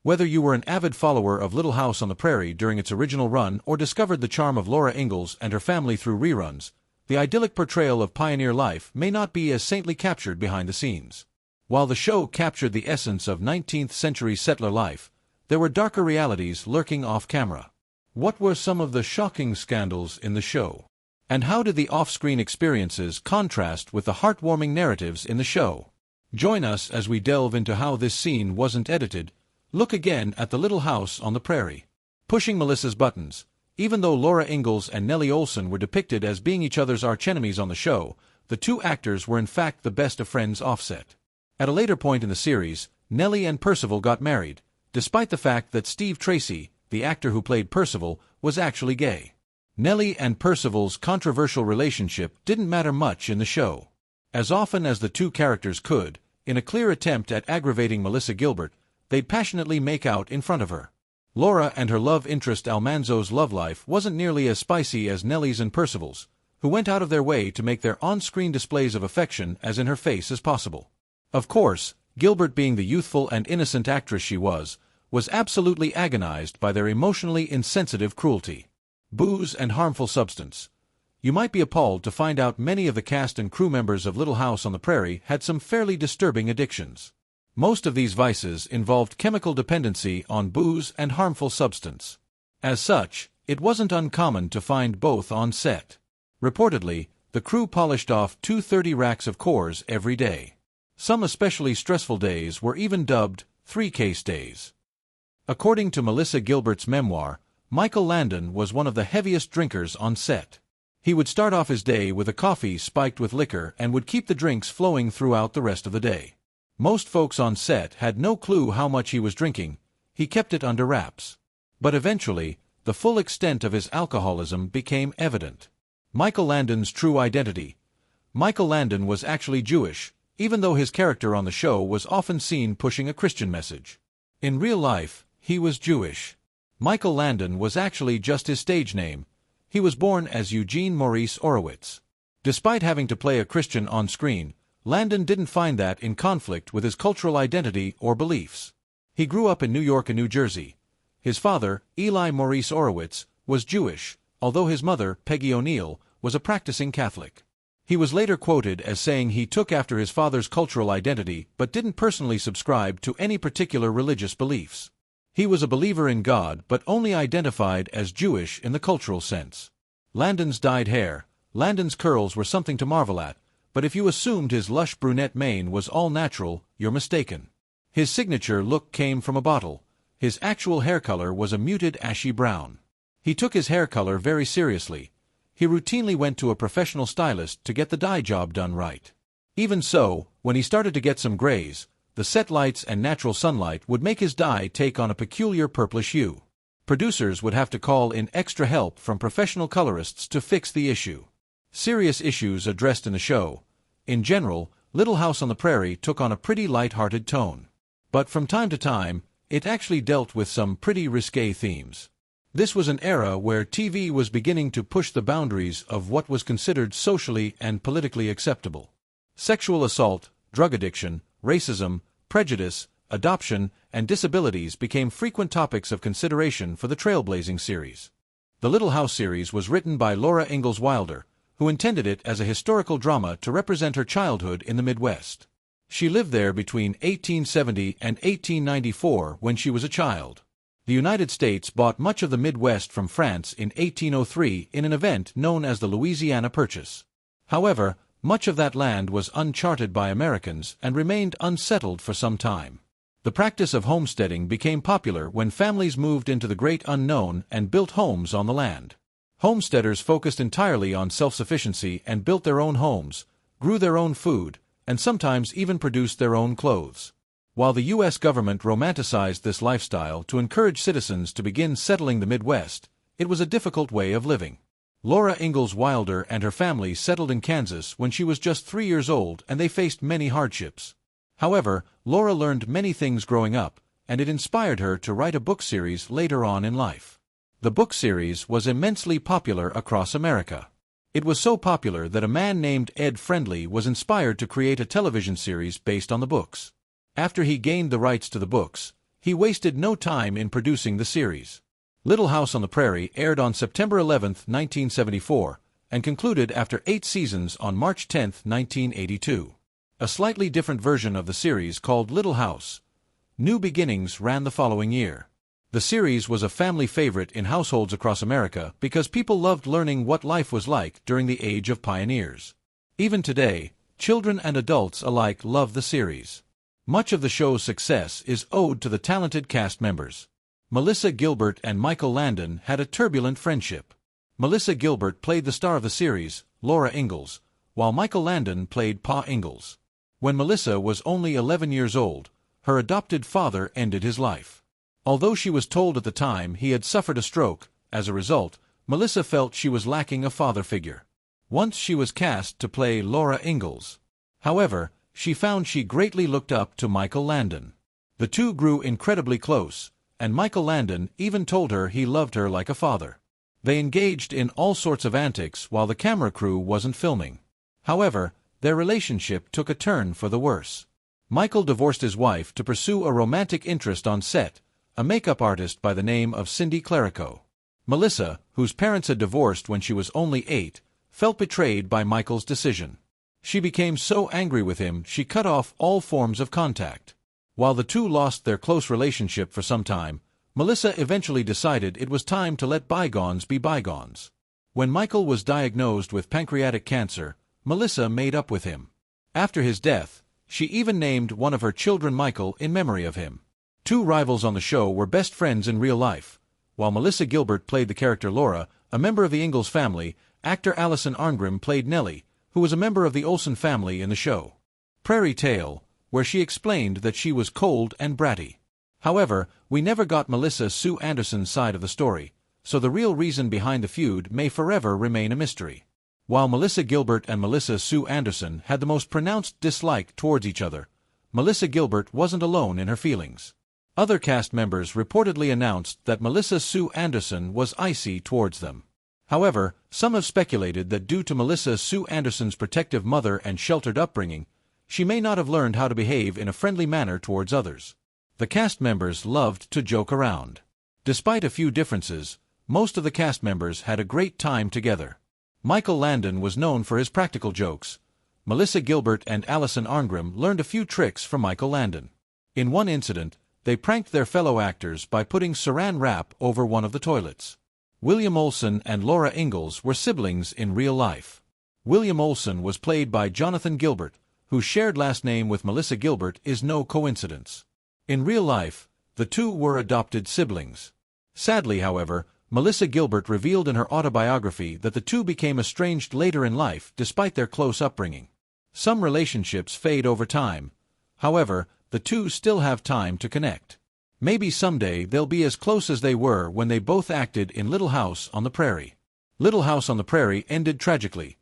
Whether you were an avid follower of Little House on the Prairie during its original run or discovered the charm of Laura Ingalls and her family through reruns, the idyllic portrayal of pioneer life may not be as saintly captured behind the scenes. While the show captured the essence of 19th-century settler life, there were darker realities lurking off-camera. What were some of the shocking scandals in the show? And how did the off-screen experiences contrast with the heartwarming narratives in the show? Join us as we delve into how this scene wasn't edited. Look again at the Little House on the Prairie. Pushing Melissa's buttons. Even though Laura Ingalls and Nellie Oleson were depicted as being each other's archenemies on the show, the two actors were in fact the best of friends offset. At a later point in the series, Nellie and Percival got married, despite the fact that Steve Tracy, the actor who played Percival, was actually gay. Nellie and Percival's controversial relationship didn't matter much in the show. As often as the two characters could, in a clear attempt at aggravating Melissa Gilbert, they'd passionately make out in front of her. Laura and her love interest Almanzo's love life wasn't nearly as spicy as Nellie's and Percival's, who went out of their way to make their on-screen displays of affection as in her face as possible. Of course, Gilbert, being the youthful and innocent actress she was absolutely agonized by their emotionally insensitive cruelty. Booze and harmful substance. You might be appalled to find out many of the cast and crew members of Little House on the Prairie had some fairly disturbing addictions. Most of these vices involved chemical dependency on booze and harmful substance. As such, it wasn't uncommon to find both on set. Reportedly, the crew polished off 230 racks of cores every day. Some especially stressful days were even dubbed three-case days. According to Melissa Gilbert's memoir, Michael Landon was one of the heaviest drinkers on set. He would start off his day with a coffee spiked with liquor and would keep the drinks flowing throughout the rest of the day. Most folks on set had no clue how much he was drinking. He kept it under wraps. But eventually, the full extent of his alcoholism became evident. Michael Landon's true identity. Michael Landon was actually Jewish, even though his character on the show was often seen pushing a Christian message. In real life, he was Jewish. Michael Landon was actually just his stage name. He was born as Eugene Maurice Orowitz. Despite having to play a Christian on screen, Landon didn't find that in conflict with his cultural identity or beliefs. He grew up in New York and New Jersey. His father, Eli Maurice Orowitz, was Jewish, although his mother, Peggy O'Neill, was a practicing Catholic. He was later quoted as saying he took after his father's cultural identity but didn't personally subscribe to any particular religious beliefs. He was a believer in God but only identified as Jewish in the cultural sense. Landon's dyed hair. Landon's curls were something to marvel at, but if you assumed his lush brunette mane was all natural, you're mistaken. His signature look came from a bottle. His actual hair color was a muted ashy brown. He took his hair color very seriously. He routinely went to a professional stylist to get the dye job done right. Even so, when he started to get some grays, the set lights and natural sunlight would make his dye take on a peculiar purplish hue. Producers would have to call in extra help from professional colorists to fix the issue. Serious issues addressed in the show. In general, Little House on the Prairie took on a pretty light-hearted tone. But from time to time, it actually dealt with some pretty risque themes. This was an era where TV was beginning to push the boundaries of what was considered socially and politically acceptable. Sexual assault, drug addiction, racism, prejudice, adoption, and disabilities became frequent topics of consideration for the trailblazing series. The Little House series was written by Laura Ingalls Wilder, who intended it as a historical drama to represent her childhood in the Midwest. She lived there between 1870 and 1894 when she was a child. The United States bought much of the Midwest from France in 1803 in an event known as the Louisiana Purchase. However, much of that land was uncharted by Americans and remained unsettled for some time. The practice of homesteading became popular when families moved into the great unknown and built homes on the land. Homesteaders focused entirely on self-sufficiency and built their own homes, grew their own food, and sometimes even produced their own clothes. While the U.S. government romanticized this lifestyle to encourage citizens to begin settling the Midwest, it was a difficult way of living. Laura Ingalls Wilder and her family settled in Kansas when she was just 3 years old, and they faced many hardships. However, Laura learned many things growing up, and it inspired her to write a book series later on in life. The book series was immensely popular across America. It was so popular that a man named Ed Friendly was inspired to create a television series based on the books. After he gained the rights to the books, He wasted no time in producing the series. Little House on the Prairie aired on September 11, 1974, and concluded after 8 seasons on March 10, 1982. A slightly different version of the series called Little House, New Beginnings ran the following year. The series was a family favorite in households across America because people loved learning what life was like during the age of pioneers. Even today, children and adults alike love the series. Much of the show's success is owed to the talented cast members. Melissa Gilbert and Michael Landon had a turbulent friendship. Melissa Gilbert played the star of the series, Laura Ingalls, while Michael Landon played Pa Ingalls. When Melissa was only 11 years old, her adopted father ended his life. Although she was told at the time he had suffered a stroke, as a result, Melissa felt she was lacking a father figure. Once she was cast to play Laura Ingalls. However, she found she greatly looked up to Michael Landon. The two grew incredibly close, and Michael Landon even told her he loved her like a father. They engaged in all sorts of antics while the camera crew wasn't filming. However, their relationship took a turn for the worse. Michael divorced his wife to pursue a romantic interest on set, a makeup artist by the name of Cindy Clerico. Melissa, whose parents had divorced when she was only 8, felt betrayed by Michael's decision. She became so angry with him she cut off all forms of contact. While the two lost their close relationship for some time, Melissa eventually decided it was time to let bygones be bygones. When Michael was diagnosed with pancreatic cancer, Melissa made up with him. After his death, she even named one of her children Michael in memory of him. Two rivals on the show were best friends in real life. While Melissa Gilbert played the character Laura, a member of the Ingalls family, actor Alison Arngrim played Nellie, who was a member of the Olsen family in the show Prairie Tale, where she explained that she was cold and bratty. However, we never got Melissa Sue Anderson's side of the story, so the real reason behind the feud may forever remain a mystery. While Melissa Gilbert and Melissa Sue Anderson had the most pronounced dislike towards each other, Melissa Gilbert wasn't alone in her feelings. Other cast members reportedly announced that Melissa Sue Anderson was icy towards them. However, some have speculated that due to Melissa Sue Anderson's protective mother and sheltered upbringing, she may not have learned how to behave in a friendly manner towards others. The cast members loved to joke around. Despite a few differences, most of the cast members had a great time together. Michael Landon was known for his practical jokes. Melissa Gilbert and Alison Arngrim learned a few tricks from Michael Landon. In one incident, they pranked their fellow actors by putting saran wrap over one of the toilets. William Olsen and Laura Ingalls were siblings in real life. William Olsen was played by Jonathan Gilbert, whose shared last name with Melissa Gilbert is no coincidence. In real life, the two were adopted siblings. Sadly, however, Melissa Gilbert revealed in her autobiography that the two became estranged later in life despite their close upbringing. Some relationships fade over time. However, the two still have time to connect. Maybe someday they'll be as close as they were when they both acted in Little House on the Prairie. Little House on the Prairie ended tragically.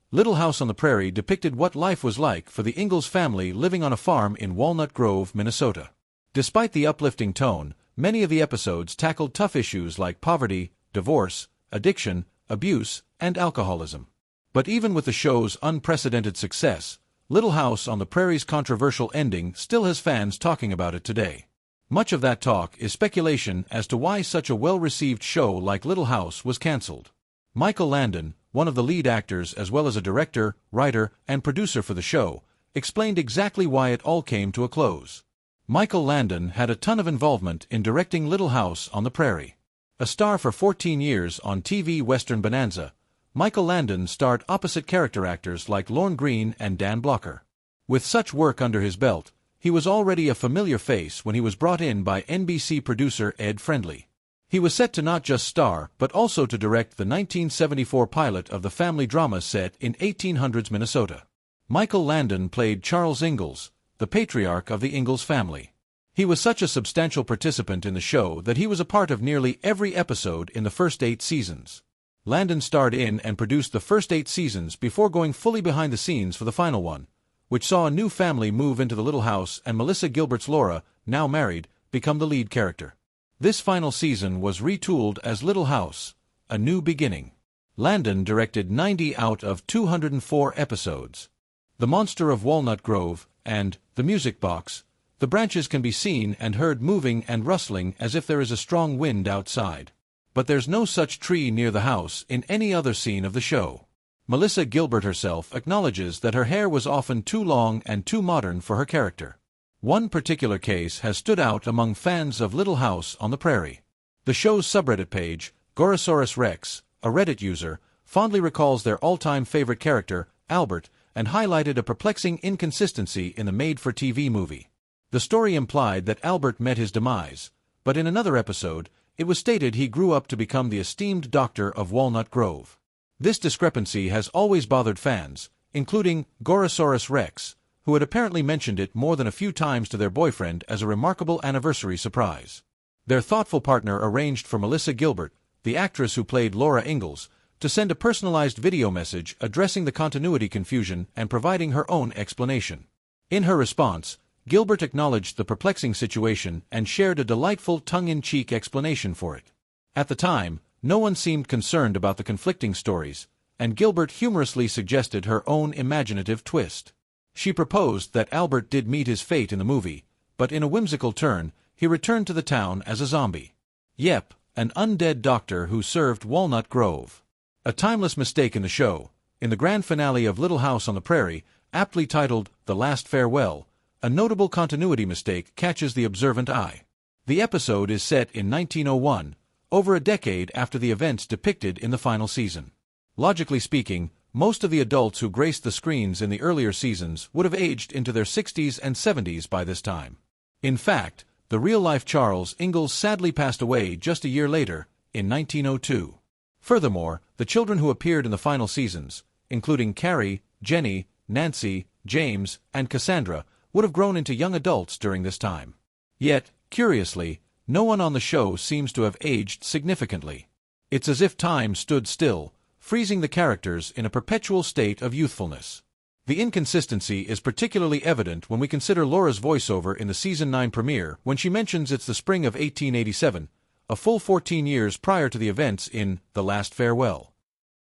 Little House on the Prairie depicted what life was like for the Ingalls family living on a farm in Walnut Grove, Minnesota. Despite the uplifting tone, many of the episodes tackled tough issues like poverty, divorce, addiction, abuse, and alcoholism. But even with the show's unprecedented success, Little House on the Prairie's controversial ending still has fans talking about it today. Much of that talk is speculation as to why such a well-received show like Little House was cancelled. Michael Landon, one of the lead actors as well as a director, writer, and producer for the show, explained exactly why it all came to a close. Michael Landon had a ton of involvement in directing Little House on the Prairie. A star for 14 years on TV Western Bonanza, Michael Landon starred opposite character actors like Lorne Greene and Dan Blocker. With such work under his belt, he was already a familiar face when he was brought in by NBC producer Ed Friendly. He was set to not just star but also to direct the 1974 pilot of the family drama set in 1800s Minnesota. Michael Landon played Charles Ingalls, the patriarch of the Ingalls family. He was such a substantial participant in the show that he was a part of nearly every episode in the first 8 seasons. Landon starred in and produced the first 8 seasons before going fully behind the scenes for the final one, which saw a new family move into the Little House and Melissa Gilbert's Laura, now married, become the lead character. This final season was retooled as Little House, A New Beginning. Landon directed 90 out of 204 episodes. The Monster of Walnut Grove and The Music Box The branches can be seen and heard moving and rustling as if there is a strong wind outside. But there's no such tree near the house in any other scene of the show. Melissa Gilbert herself acknowledges that her hair was often too long and too modern for her character. One particular case has stood out among fans of Little House on the Prairie. The show's subreddit page, Gorosaurus Rex, a Reddit user, fondly recalls their all-time favorite character, Albert, and highlighted a perplexing inconsistency in the made-for-TV movie. The story implied that Albert met his demise, but in another episode, it was stated he grew up to become the esteemed doctor of Walnut Grove. This discrepancy has always bothered fans, including Gorosaurus Rex, who had apparently mentioned it more than a few times to their boyfriend as a remarkable anniversary surprise. Their thoughtful partner arranged for Melissa Gilbert, the actress who played Laura Ingalls, to send a personalized video message addressing the continuity confusion and providing her own explanation. In her response, Gilbert acknowledged the perplexing situation and shared a delightful tongue-in-cheek explanation for it. At the time, no one seemed concerned about the conflicting stories, and Gilbert humorously suggested her own imaginative twist. She proposed that Albert did meet his fate in the movie, but in a whimsical turn, he returned to the town as a zombie. Yep, an undead doctor who served Walnut Grove. A timeless mistake in the show. In the grand finale of Little House on the Prairie, aptly titled The Last Farewell, a notable continuity mistake catches the observant eye. The episode is set in 1901, over a decade after the events depicted in the final season. Logically speaking, most of the adults who graced the screens in the earlier seasons would have aged into their 60s and 70s by this time. In fact, the real-life Charles Ingalls sadly passed away just a year later, in 1902. Furthermore, the children who appeared in the final seasons, including Carrie, Jenny, Nancy, James, and Cassandra, would have grown into young adults during this time. Yet, curiously, no one on the show seems to have aged significantly. It's as if time stood still, freezing the characters in a perpetual state of youthfulness. The inconsistency is particularly evident when we consider Laura's voiceover in the Season 9 premiere when she mentions it's the spring of 1887, a full 14 years prior to the events in The Last Farewell.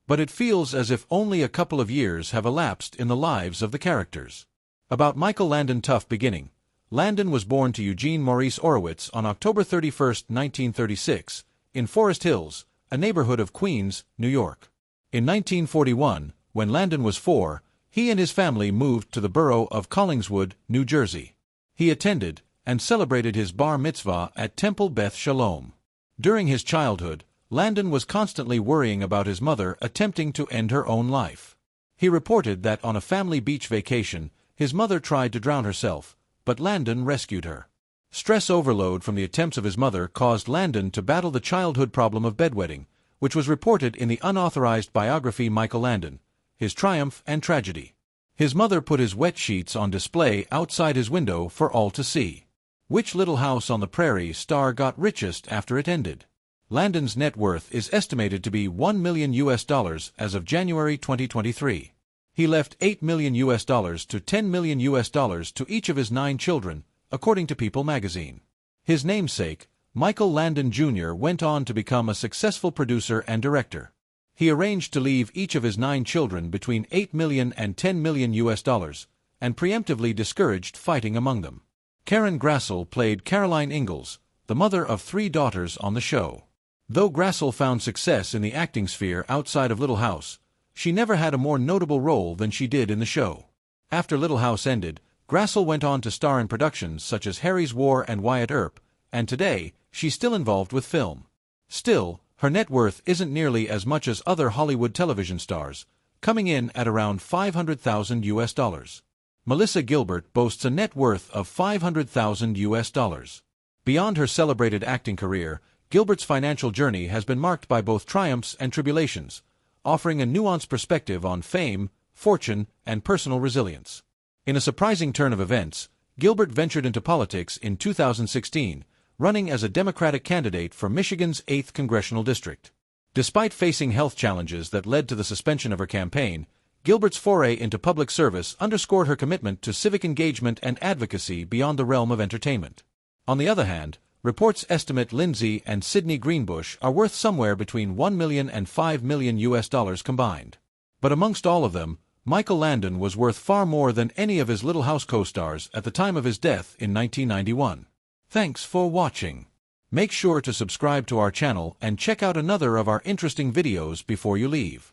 But it feels as if only a couple of years have elapsed in the lives of the characters. About Michael Landon tough beginning. Landon was born to Eugene Maurice Orowitz on October 31, 1936, in Forest Hills, a neighborhood of Queens, New York. In 1941, when Landon was 4, he and his family moved to the borough of Collingswood, New Jersey. He attended and celebrated his bar mitzvah at Temple Beth Shalom. During his childhood, Landon was constantly worrying about his mother attempting to end her own life. He reported that on a family beach vacation, his mother tried to drown herself, but Landon rescued her. Stress overload from the attempts of his mother caused Landon to battle the childhood problem of bedwetting, which was reported in the unauthorized biography Michael Landon, His Triumph and Tragedy. His mother put his wet sheets on display outside his window for all to see. Which Little House on the Prairie star got richest after it ended? Landon's net worth is estimated to be $1 million as of January 2023. He left $8 million to $10 million to each of his 9 children, according to People magazine. His namesake, Michael Landon Jr., went on to become a successful producer and director. He arranged to leave each of his 9 children between $8 million and $10 million and preemptively discouraged fighting among them. Karen Grassel played Caroline Ingalls, the mother of 3 daughters on the show. Though Grassel found success in the acting sphere outside of Little House, she never had a more notable role than she did in the show. After Little House ended, Grassel went on to star in productions such as Harry's War and Wyatt Earp, and today, she's still involved with film. Still, her net worth isn't nearly as much as other Hollywood television stars, coming in at around $500,000. Melissa Gilbert boasts a net worth of $500,000. Beyond her celebrated acting career, Gilbert's financial journey has been marked by both triumphs and tribulations, offering a nuanced perspective on fame, fortune, and personal resilience. In a surprising turn of events, Gilbert ventured into politics in 2016, running as a Democratic candidate for Michigan's 8th Congressional District. Despite facing health challenges that led to the suspension of her campaign, Gilbert's foray into public service underscored her commitment to civic engagement and advocacy beyond the realm of entertainment. On the other hand, reports estimate Lindsay and Sidney Greenbush are worth somewhere between $1 million and $5 million combined. But amongst all of them, Michael Landon was worth far more than any of his Little House co-stars at the time of his death in 1991. Thanks for watching. Make sure to subscribe to our channel and check out another of our interesting videos before you leave.